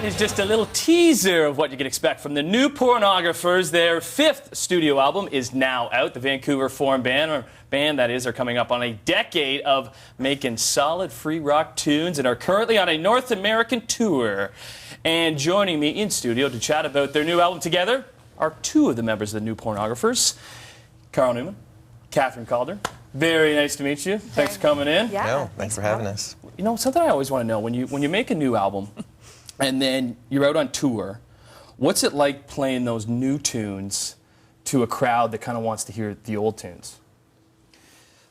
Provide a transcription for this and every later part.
is just a little teaser of what you can expect from the new Pornographers. Their 5th studio album is now out. The Vancouver-formed band that is, are coming up on a decade of making solid free rock tunes and are currently on a North American tour. And joining me in studio to chat about their new album together are 2 of the members of the new Pornographers, Carl Newman, Kathryn Calder. Very nice to meet you. Thanks for coming in. Yeah, no, thanks for having us. You know, something I always want to know, when you make a new album and then you're out on tour, what's it like playing those new tunes to a crowd that kind of wants to hear the old tunes?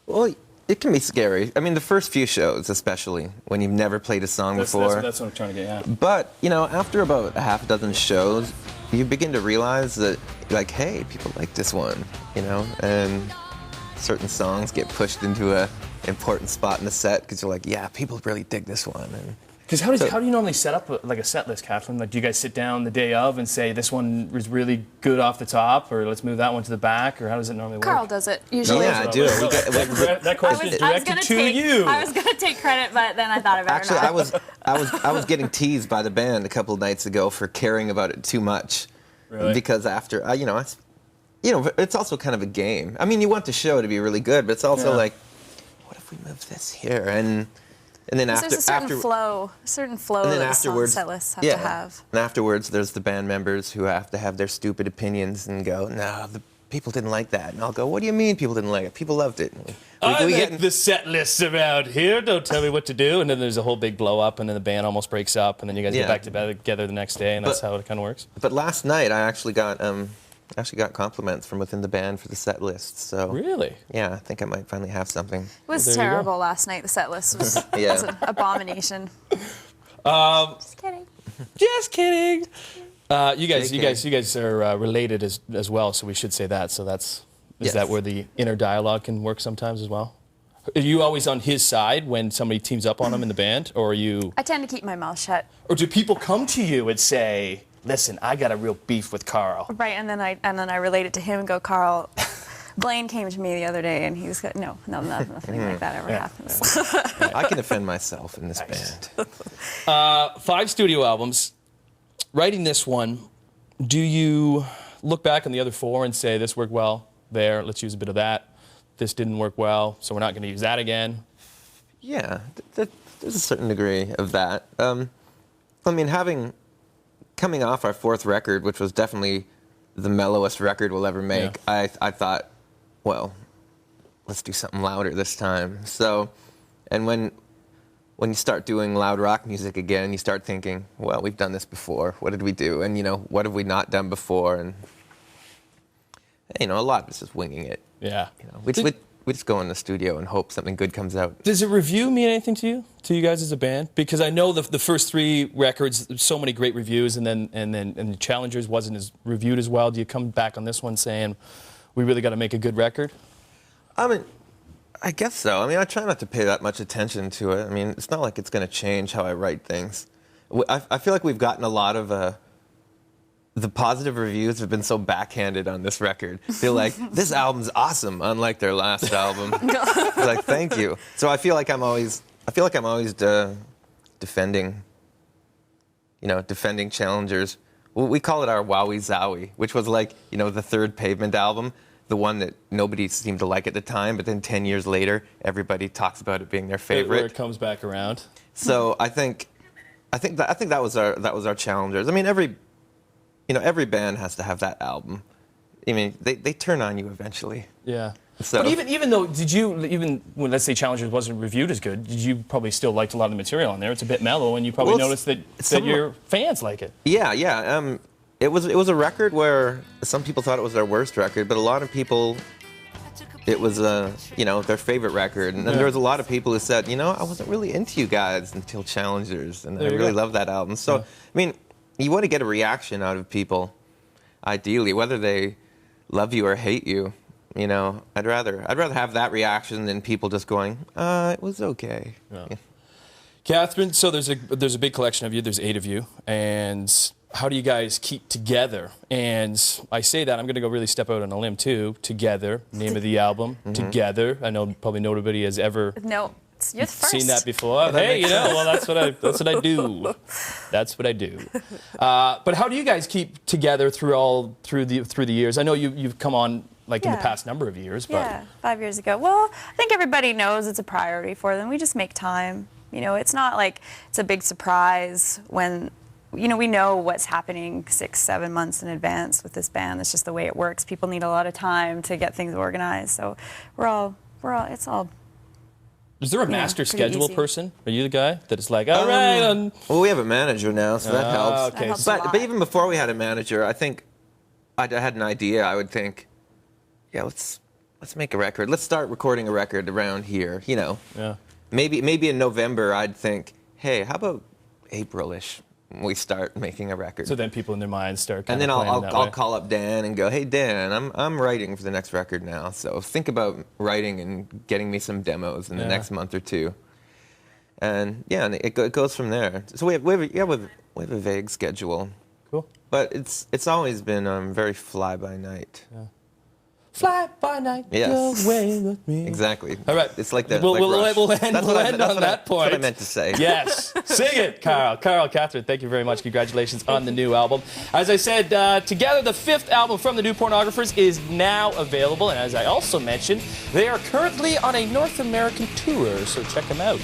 Well, it can be scary. I mean, the first few shows, especially, when you've never played a song before. That's what I'm trying to get at. But, you know, after about a half a dozen shows, you begin to realize that, like, hey, people like this one, you know, and certain songs get pushed into a important spot in the set because you're like, yeah, people really dig this one. Because how do you normally set up a set list, Kathryn? Like, do you guys sit down the day of and say this one was really good off the top, or let's move that one to the back, or how does it normally work? Carl does it usually. Yeah, I do. That question is directed to you. I was gonna take credit, but then I thought about it. Actually, I was getting teased by the band a couple of nights ago for caring about it too much. Really? Because after it's also kind of a game. I mean, you want the show to be really good, but it's also like, what if we move this here? And then after, there's a certain flow that the song set lists have to have. And afterwards, there's the band members who have to have their stupid opinions and go, no, the people didn't like that. And I'll go, what do you mean people didn't like it? People loved it. I make the set lists around here. Don't tell me what to do. And then there's a whole big blow up, and then the band almost breaks up, and then you guys get back together the next day, and that's how it kind of works. But last night, I actually got compliments from within the band for the set list. So really? Yeah, I think I might finally have something. It was terrible last night. The set list was, was an abomination. Just kidding. Just kidding. You guys are related as well, so we should say that. So is that where the inner dialogue can work sometimes as well? Are you always on his side when somebody teams up on him in the band, or are you? I tend to keep my mouth shut. Or do people come to you and say, listen, I got a real beef with Carl? Right, and then I relate it to him and go, Carl, Blaine came to me the other day and he was going, no, nothing like that ever happens. I can defend myself in this band. 5 studio albums. Writing this one, do you look back on the other 4 and say, this worked well there, let's use a bit of that. This didn't work well, so we're not going to use that again? Yeah, there's a certain degree of that. I mean, coming off our 4th record, which was definitely the mellowest record we'll ever make, I thought, well, let's do something louder this time. So, and when you start doing loud rock music again, you start thinking, well, we've done this before. What did we do? And, what have we not done before? And, a lot of it's just winging it. Yeah. We just go in the studio and hope something good comes out. Does a review mean anything to you guys as a band? Because I know the first 3 records, so many great reviews, and the Challengers wasn't as reviewed as well. Do you come back on this one saying, we really got to make a good record? I mean, I guess so. I mean, I try not to pay that much attention to it. I mean, it's not like it's going to change how I write things. I feel like we've gotten a lot of the positive reviews have been so backhanded on this record. They're like, this album's awesome, unlike their last album. Like, thank you. So I feel like I'm always defending Challengers. We call it our Wowie Zowie, which was like, the 3rd Pavement album, the one that nobody seemed to like at the time, but then 10 years later, everybody talks about it being their favorite. Where it comes back around. So I think that was our Challengers. I mean, every band has to have that album. I mean, they turn on you eventually. Yeah. So, but even though, even when, let's say, Challengers wasn't reviewed as good, did you probably still liked a lot of the material on there? It's a bit mellow, and you probably noticed that your fans like it. Yeah. It was a record where some people thought it was their worst record, but a lot of people, it was their favorite record. And then there was a lot of people who said, I wasn't really into you guys until Challengers, and I really love that album. So, I mean, you want to get a reaction out of people, ideally, whether they love you or hate you. I'd rather have that reaction than people just going, it was okay. Yeah. Kathryn, so there's a big collection of you. There's 8 of you, and how do you guys keep together? And I say that, I'm going to go really step out on a limb too. Together, name of the album. Together. I know probably nobody has ever You're the first. Seen that before. Hey, you know, well, that's what I do. That's what I do. But how do you guys keep together through the years? I know you've come on in the past number of years, but yeah, 5 years ago. Well, I think everybody knows it's a priority for them. We just make time. You know, it's not like it's a big surprise when, you know, we know what's happening 6-7 months in advance with this band. That's just the way it works. People need a lot of time to get things organized. So it's all. Is there a master schedule easy. person? Are you the guy that is like, all right? Well, we have a manager now, so that helps. Okay. That helps a lot. But even before we had a manager, I think I had an idea. I would think, yeah, let's make a record. Let's start recording a record around here. You know, maybe in November I'd think, hey, how about April-ish? We start making a record. So then people in their minds start. And then I'll call up Dan and go, hey Dan, I'm writing for the next record now. So think about writing and getting me some demos in the next month or two. And yeah, and it goes from there. So we have a vague schedule. Cool. But it's always been very fly by night. Yeah. Fly by night, Yes. go away with me. Exactly. All right. It's like that. We'll Rush. end That's what I- on that's what that point. That's what I meant to say. Yes. Sing it, Carl. Carl, Kathryn, thank you very much. Congratulations on the new album. As I said, together, the 5th album from the new Pornographers is now available. And as I also mentioned, they are currently on a North American tour, so check them out.